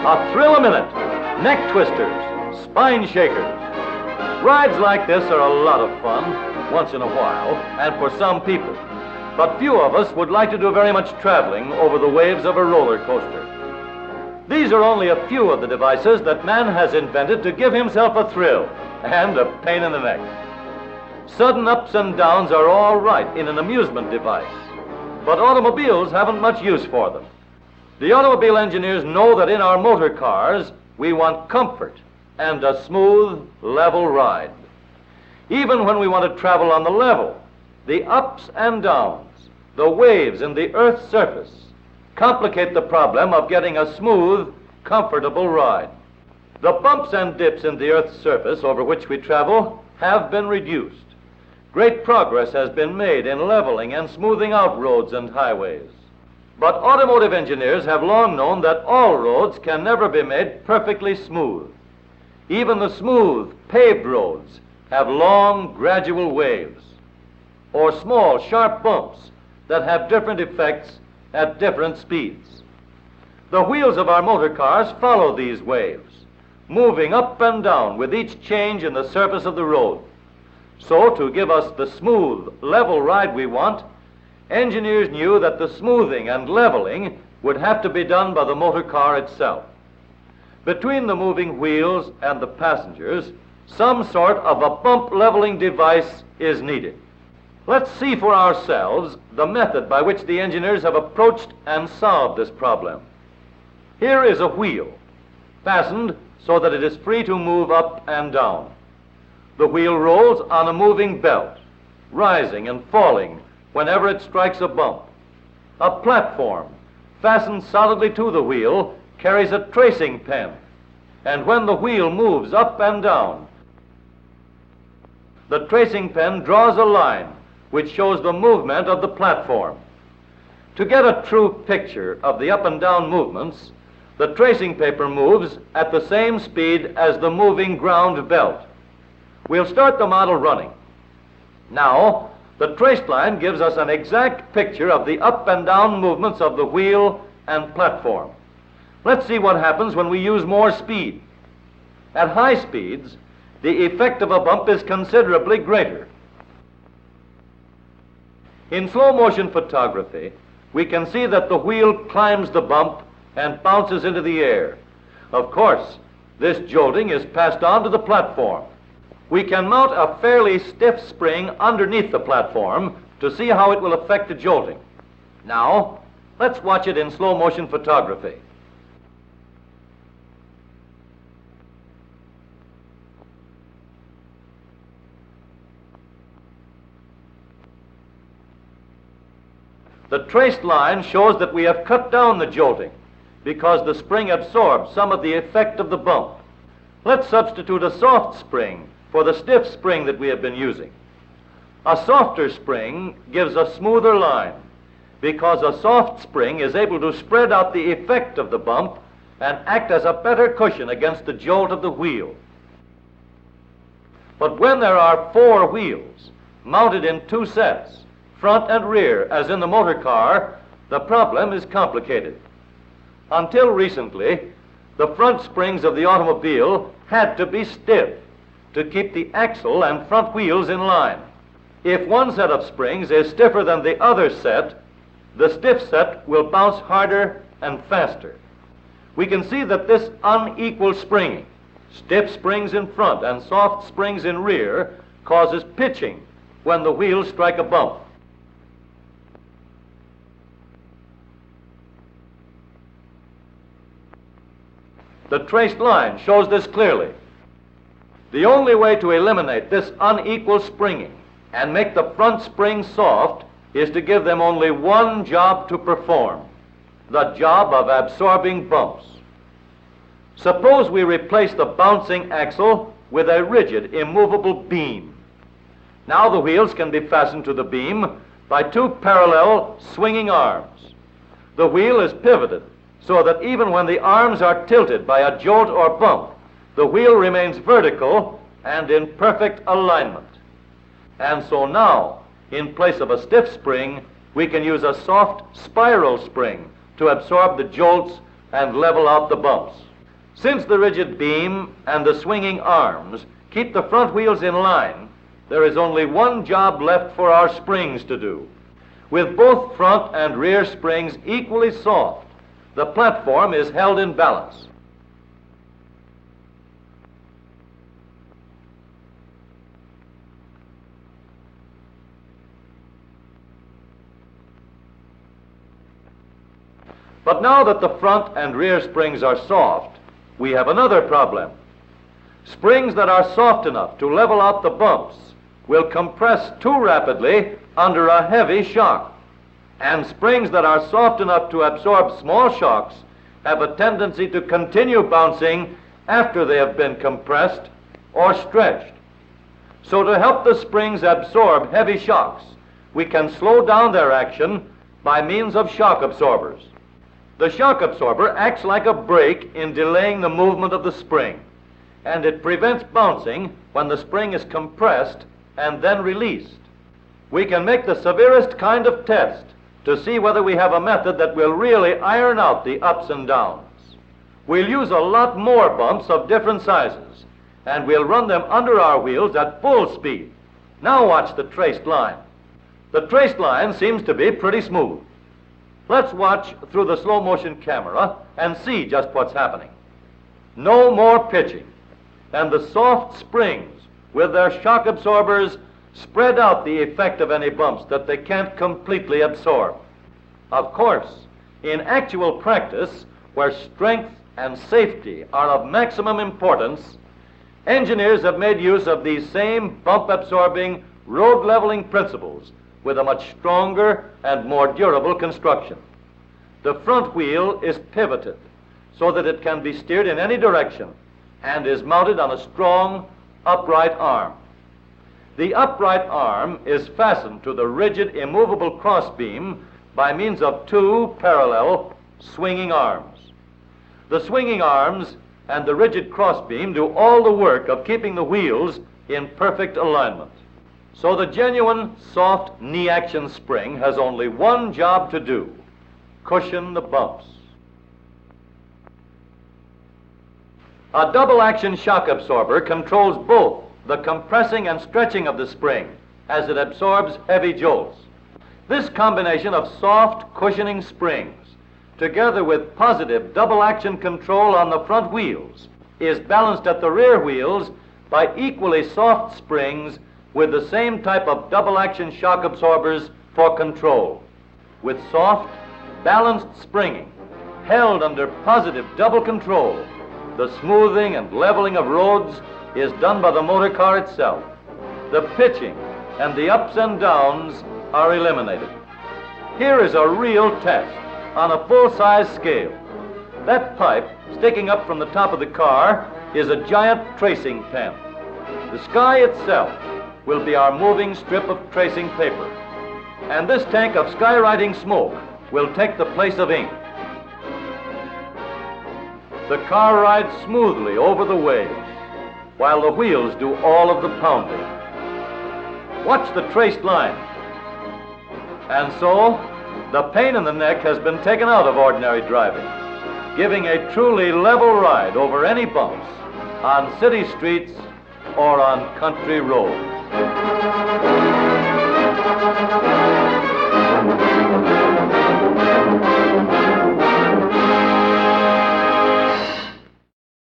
A thrill a minute, neck twisters, spine shakers. Rides like this are a lot of fun, once in a while, and for some people. But few of us would like to do very much traveling over the waves of a roller coaster. These are only a few of the devices that man has invented to give himself a thrill and a pain in the neck. Sudden ups and downs are all right in an amusement device, but automobiles haven't much use for them. The automobile engineers know that in our motor cars, we want comfort and a smooth, level ride. Even when we want to travel on the level, the ups and downs, the waves in the Earth's surface, complicate the problem of getting a smooth, comfortable ride. The bumps and dips in the Earth's surface over which we travel have been reduced. Great progress has been made in leveling and smoothing out roads and highways. But automotive engineers have long known that all roads can never be made perfectly smooth. Even the smooth, paved roads have long, gradual waves, or small, sharp bumps that have different effects at different speeds. The wheels of our motor cars follow these waves, moving up and down with each change in the surface of the road. So, to give us the smooth, level ride we want, engineers knew that the smoothing and leveling would have to be done by the motor car itself. Between the moving wheels and the passengers, some sort of a bump leveling device is needed. Let's see for ourselves the method by which the engineers have approached and solved this problem. Here is a wheel, fastened so that it is free to move up and down. The wheel rolls on a moving belt, rising and falling whenever it strikes a bump. A platform, fastened solidly to the wheel, carries a tracing pen, and when the wheel moves up and down, the tracing pen draws a line which shows the movement of the platform. To get a true picture of the up and down movements, the tracing paper moves at the same speed as the moving ground belt. We'll start the model running. Now, the traced line gives us an exact picture of the up and down movements of the wheel and platform. Let's see what happens when we use more speed. At high speeds, the effect of a bump is considerably greater. In slow motion photography, we can see that the wheel climbs the bump and bounces into the air. Of course, this jolting is passed on to the platform. We can mount a fairly stiff spring underneath the platform to see how it will affect the jolting. Now, let's watch it in slow motion photography. The traced line shows that we have cut down the jolting because the spring absorbs some of the effect of the bump. Let's substitute a soft spring for the stiff spring that we have been using. A softer spring gives a smoother line because a soft spring is able to spread out the effect of the bump and act as a better cushion against the jolt of the wheel. But when there are 4 wheels mounted in 2 sets, front and rear, as in the motor car, the problem is complicated. Until recently, the front springs of the automobile had to be stiff to keep the axle and front wheels in line. If one set of springs is stiffer than the other set, the stiff set will bounce harder and faster. We can see that this unequal springing, stiff springs in front and soft springs in rear, causes pitching when the wheels strike a bump. The traced line shows this clearly. The only way to eliminate this unequal springing and make the front springs soft is to give them only one job to perform, the job of absorbing bumps. Suppose we replace the bouncing axle with a rigid, immovable beam. Now the wheels can be fastened to the beam by 2 parallel swinging arms. The wheel is pivoted so that even when the arms are tilted by a jolt or bump, the wheel remains vertical and in perfect alignment. And so now, in place of a stiff spring, we can use a soft spiral spring to absorb the jolts and level out the bumps. Since the rigid beam and the swinging arms keep the front wheels in line, there is only one job left for our springs to do. With both front and rear springs equally soft, the platform is held in balance. But now that the front and rear springs are soft, we have another problem. Springs that are soft enough to level out the bumps will compress too rapidly under a heavy shock. And springs that are soft enough to absorb small shocks have a tendency to continue bouncing after they have been compressed or stretched. So to help the springs absorb heavy shocks, we can slow down their action by means of shock absorbers. The shock absorber acts like a brake in delaying the movement of the spring, and it prevents bouncing when the spring is compressed and then released. We can make the severest kind of test to see whether we have a method that will really iron out the ups and downs. We'll use a lot more bumps of different sizes, and we'll run them under our wheels at full speed. Now watch the traced line. The traced line seems to be pretty smooth. Let's watch through the slow motion camera and see just what's happening. No more pitching, and the soft springs with their shock absorbers spread out the effect of any bumps that they can't completely absorb. Of course, in actual practice, where strength and safety are of maximum importance, engineers have made use of these same bump-absorbing, road-leveling principles with a much stronger and more durable construction. The front wheel is pivoted so that it can be steered in any direction and is mounted on a strong, upright arm. The upright arm is fastened to the rigid, immovable crossbeam by means of two parallel swinging arms. The swinging arms and the rigid crossbeam do all the work of keeping the wheels in perfect alignment. So the genuine soft knee action spring has only one job to do: cushion the bumps. A double action shock absorber controls both the compressing and stretching of the spring as it absorbs heavy jolts. This combination of soft cushioning springs, together with positive double action control on the front wheels, is balanced at the rear wheels by equally soft springs with the same type of double action shock absorbers for control. With soft, balanced springing, held under positive double control, the smoothing and leveling of roads is done by the motor car itself. The pitching and the ups and downs are eliminated. Here is a real test on a full-size scale. That pipe sticking up from the top of the car is a giant tracing pen. The sky itself will be our moving strip of tracing paper, and this tank of skywriting smoke will take the place of ink. The car rides smoothly over the waves, while the wheels do all of the pounding. Watch the traced line. And so, the pain in the neck has been taken out of ordinary driving, giving a truly level ride over any bumps on city streets or on country roads.